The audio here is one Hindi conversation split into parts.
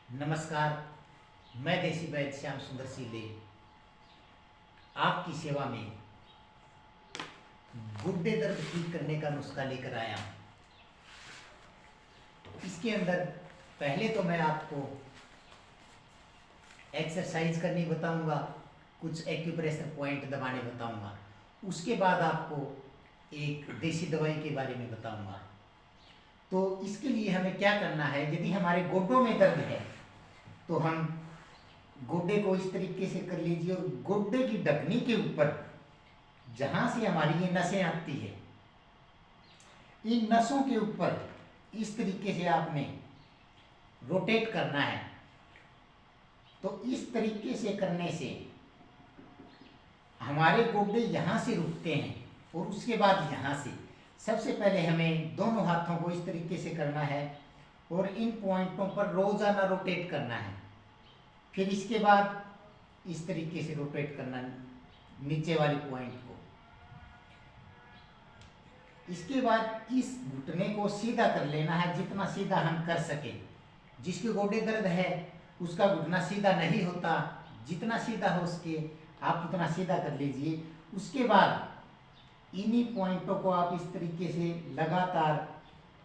नमस्कार। मैं देसी वैद्य श्याम सुंदर सीले आपकी सेवा में गुर्दे दर्द ठीक करने का नुस्खा लेकर आया हूँ। इसके अंदर पहले तो मैं आपको एक्सरसाइज करनी बताऊंगा, कुछ एक्यूप्रेशर पॉइंट दबाने बताऊंगा। उसके बाद आपको एक देसी दवाई के बारे में बताऊंगा। तो इसके लिए हमें क्या करना है, यदि हमारे गोड्डों में दर्द है तो हम गोड्डे को इस तरीके से कर लीजिए और गोड्डे की ढकनी के ऊपर जहां से हमारी ये नसें आती है, इन नसों के ऊपर इस तरीके से आपने रोटेट करना है। तो इस तरीके से करने से हमारे गोड्डे यहाँ से रुकते हैं और उसके बाद यहाँ से सबसे पहले हमें दोनों हाथों को इस तरीके से करना है और इन पॉइंटों पर रोजाना रोटेट करना है। फिर इसके बाद इस तरीके से रोटेट करना नीचे वाली पॉइंट को। इसके बाद इस घुटने को सीधा कर लेना है, जितना सीधा हम कर सके। जिसके गोड्डे दर्द है उसका घुटना सीधा नहीं होता, जितना सीधा हो सके आप उतना सीधा कर लीजिए। उसके बाद इन्हीं पॉइंटों को आप इस तरीके से लगातार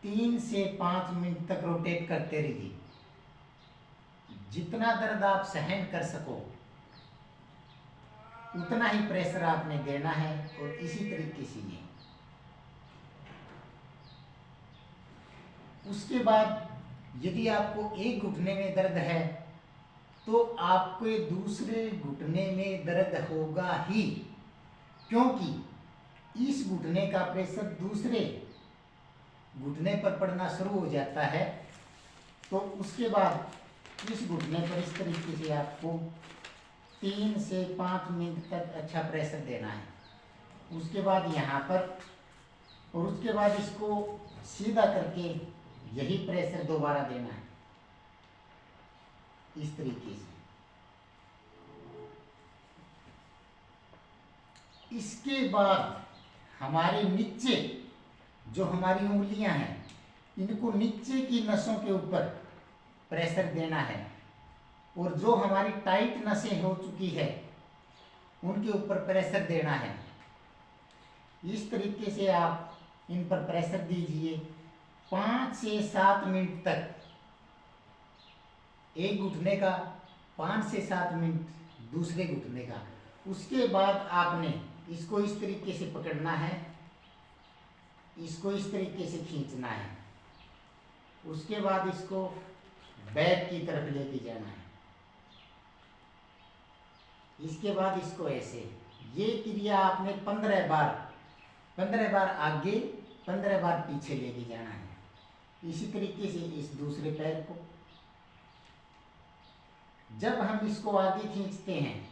3 से 5 मिनट तक रोटेट करते रहिए। जितना दर्द आप सहन कर सको उतना ही प्रेशर आपने देना है और इसी तरीके से ये। उसके बाद यदि आपको एक घुटने में दर्द है तो आपको दूसरे घुटने में दर्द होगा ही, क्योंकि इस घुटने का प्रेशर दूसरे घुटने पर पड़ना शुरू हो जाता है। तो उसके बाद इस घुटने पर इस तरीके से आपको 3 से 5 मिनट तक अच्छा प्रेशर देना है। उसके बाद यहाँ पर और उसके बाद इसको सीधा करके यही प्रेशर दोबारा देना है इस तरीके से। इसके बाद हमारे नीचे जो हमारी उंगलियां हैं, इनको नीचे की नसों के ऊपर प्रेशर देना है और जो हमारी टाइट नसें हो चुकी है उनके ऊपर प्रेशर देना है। इस तरीके से आप इन पर प्रेशर दीजिए 5 से 7 मिनट तक। एक घुटने का 5 से 7 मिनट दूसरे घुटने का। उसके बाद आपने इसको इस तरीके से पकड़ना है, इसको इस तरीके से खींचना है। उसके बाद इसको बैक की तरफ लेके जाना है। इसके बाद इसको ऐसे, ये क्रिया आपने 15 बार आगे 15 बार पीछे लेके जाना है। इसी तरीके से इस दूसरे पैर को जब हम इसको आगे खींचते हैं,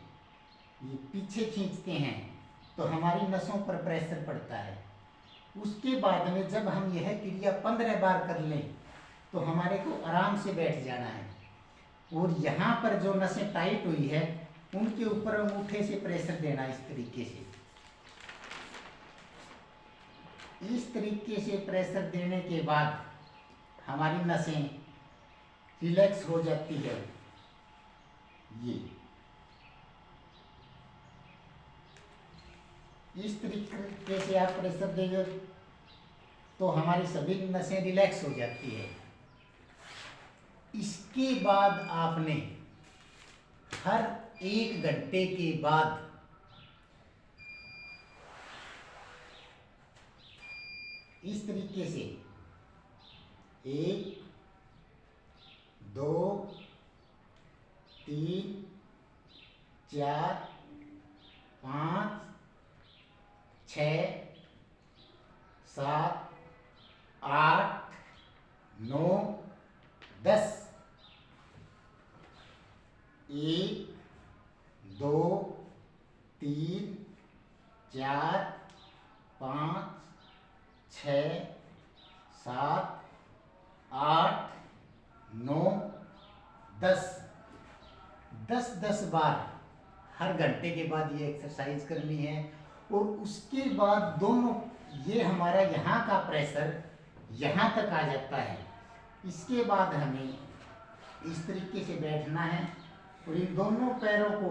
ये पीछे खींचते हैं तो हमारी नसों पर प्रेशर पड़ता है। उसके बाद में जब हम यह क्रिया 15 बार कर लें तो हमारे को आराम से बैठ जाना है और यहाँ पर जो नसें टाइट हुई है उनके ऊपर अंगूठे से प्रेशर देना इस तरीके से। इस तरीके से प्रेशर देने के बाद हमारी नसें रिलैक्स हो जाती है। ये इस तरीके से आप प्रेशर देंगे तो हमारी सभी नसें रिलैक्स हो जाती है। इसके बाद आपने हर 1 घंटे के बाद इस तरीके से 1 2 3 4 5 6 7 8 9 10 1 2 3 4 5 6 7 8 9 10 बार हर घंटे के बाद ये एक्सरसाइज करनी है। और उसके बाद दोनों, ये हमारा यहाँ का प्रेशर यहाँ तक आ जाता है। इसके बाद हमें इस तरीके से बैठना है और इन दोनों पैरों को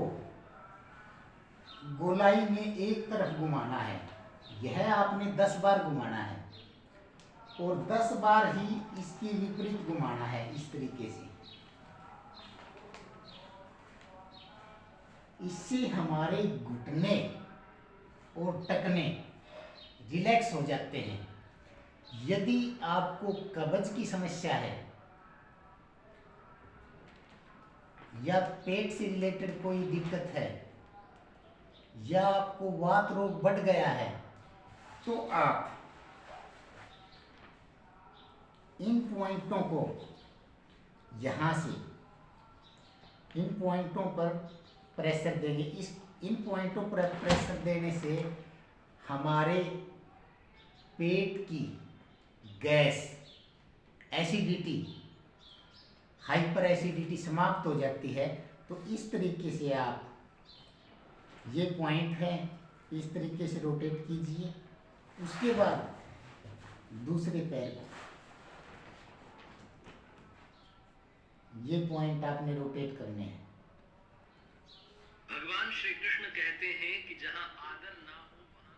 गोलाई में एक तरफ घुमाना है। यह आपने 10 बार घुमाना है और 10 बार ही इसके विपरीत घुमाना है। इस तरीके से इससे हमारे घुटने और टखने रिलैक्स हो जाते हैं। यदि आपको कब्ज की समस्या है या पेट से रिलेटेड कोई दिक्कत है या आपको वात रोग बढ़ गया है तो आप इन पॉइंटों को यहाँ से इन पॉइंटों पर प्रेशर देंगे। इन पॉइंटों पर प्रेशर देने से हमारे पेट की गैस, एसिडिटी, हाइपर एसिडिटी समाप्त हो जाती है। तो इस तरीके से आप ये पॉइंट है, इस तरीके से रोटेट कीजिए। उसके बाद दूसरे पैर को ये पॉइंट आपने रोटेट करने हैं। भगवान श्री कृष्ण कहते हैं कि जहां आदर ना हो वहां।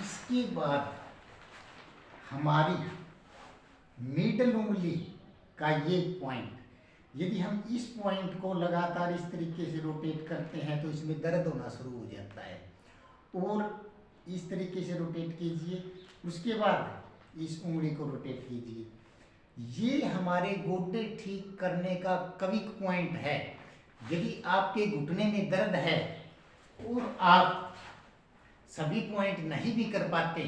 इसके बाद हमारी मिडल उंगली का ये पॉइंट, यदि हम इस पॉइंट को लगातार इस तरीके से रोटेट करते हैं तो इसमें दर्द होना शुरू हो जाता है। और इस तरीके से रोटेट कीजिए। उसके बाद इस उंगली को रोटेट कीजिए। ये हमारे गोडे ठीक करने का क्विक पॉइंट है। यदि आपके घुटने में दर्द है और आप सभी पॉइंट नहीं भी कर पाते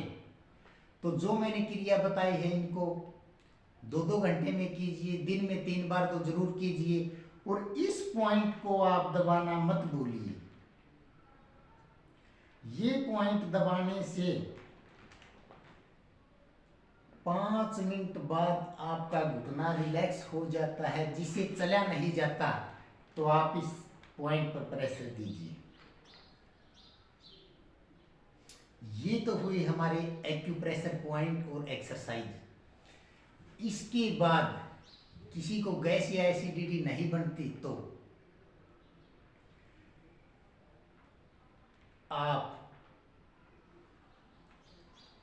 तो जो मैंने क्रिया बताई है इनको 2-2 घंटे में कीजिए। दिन में 3 बार तो जरूर कीजिए। और इस पॉइंट को आप दबाना मत भूलिए। ये पॉइंट दबाने से 5 मिनट बाद आपका घुटना रिलैक्स हो जाता है। जिससे चला नहीं जाता तो आप इस पॉइंट पर प्रेशर दीजिए। ये तो हुई हमारे एक्यूप्रेशर पॉइंट और एक्सरसाइज। इसके बाद किसी को गैस या एसिडिटी नहीं बनती तो आप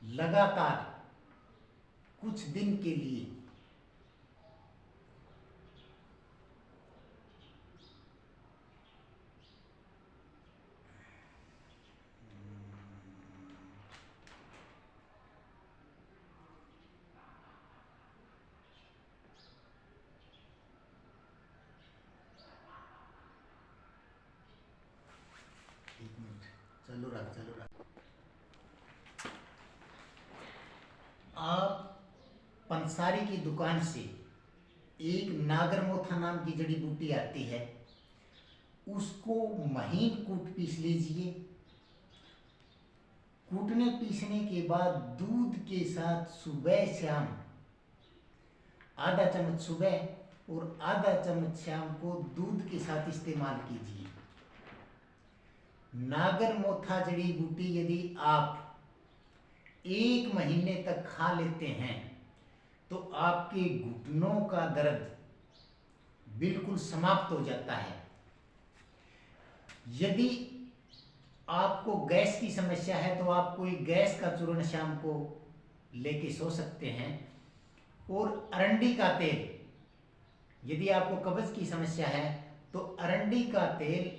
लगातार कुछ दिन के लिए चालू रख। आप पंसारी की दुकान से एक नागरमोथा नाम की जड़ी बूटी आती है, उसको महीन कूट पीस लीजिए। कूटने पीसने के बाद दूध के साथ सुबह शाम आधा चम्मच सुबह और आधा चम्मच शाम को दूध के साथ इस्तेमाल कीजिए। नागरमोथा जड़ी बूटी यदि आप 1 महीने तक खा लेते हैं तो आपके घुटनों का दर्द बिल्कुल समाप्त हो जाता है। यदि आपको गैस की समस्या है तो आप कोई गैस का चूर्ण शाम को लेके सो सकते हैं। और अरंडी का तेल, यदि आपको कब्ज की समस्या है तो अरंडी का तेल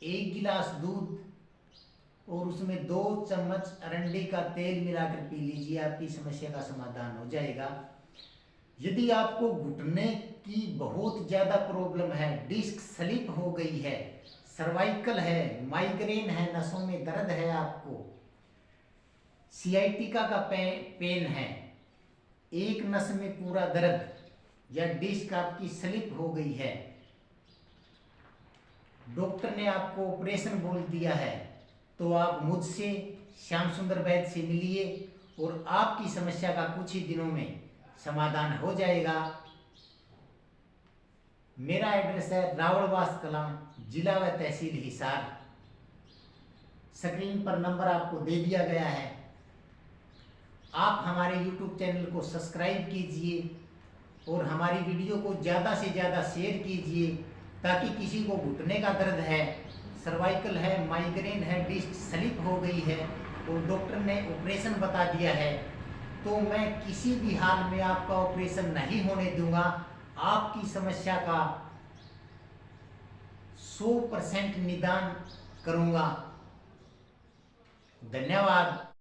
1 गिलास दूध और उसमें 2 चम्मच अरंडी का तेल मिलाकर पी लीजिए। आपकी समस्या का समाधान हो जाएगा। यदि आपको घुटने की बहुत ज़्यादा प्रॉब्लम है, डिस्क स्लिप हो गई है, सर्वाइकल है, माइग्रेन है, नसों में दर्द है, आपको सियाटिका का पेन है, एक नस में पूरा दर्द या डिस्क आपकी स्लिप हो गई है, डॉक्टर ने आपको ऑपरेशन बोल दिया है, तो आप मुझसे श्याम सुंदर वैद्य से मिलिए और आपकी समस्या का कुछ ही दिनों में समाधान हो जाएगा। मेरा एड्रेस है रावणवास कलां, जिला व तहसील हिसार। स्क्रीन पर नंबर आपको दे दिया गया है। आप हमारे YouTube चैनल को सब्सक्राइब कीजिए और हमारी वीडियो को ज़्यादा से ज़्यादा शेयर कीजिए, ताकि किसी को घुटने का दर्द है, सर्वाइकल है, माइग्रेन है, डिस्क स्लिप हो गई है और डॉक्टर ने ऑपरेशन बता दिया है, तो मैं किसी भी हाल में आपका ऑपरेशन नहीं होने दूंगा। आपकी समस्या का 100% निदान करूंगा। धन्यवाद।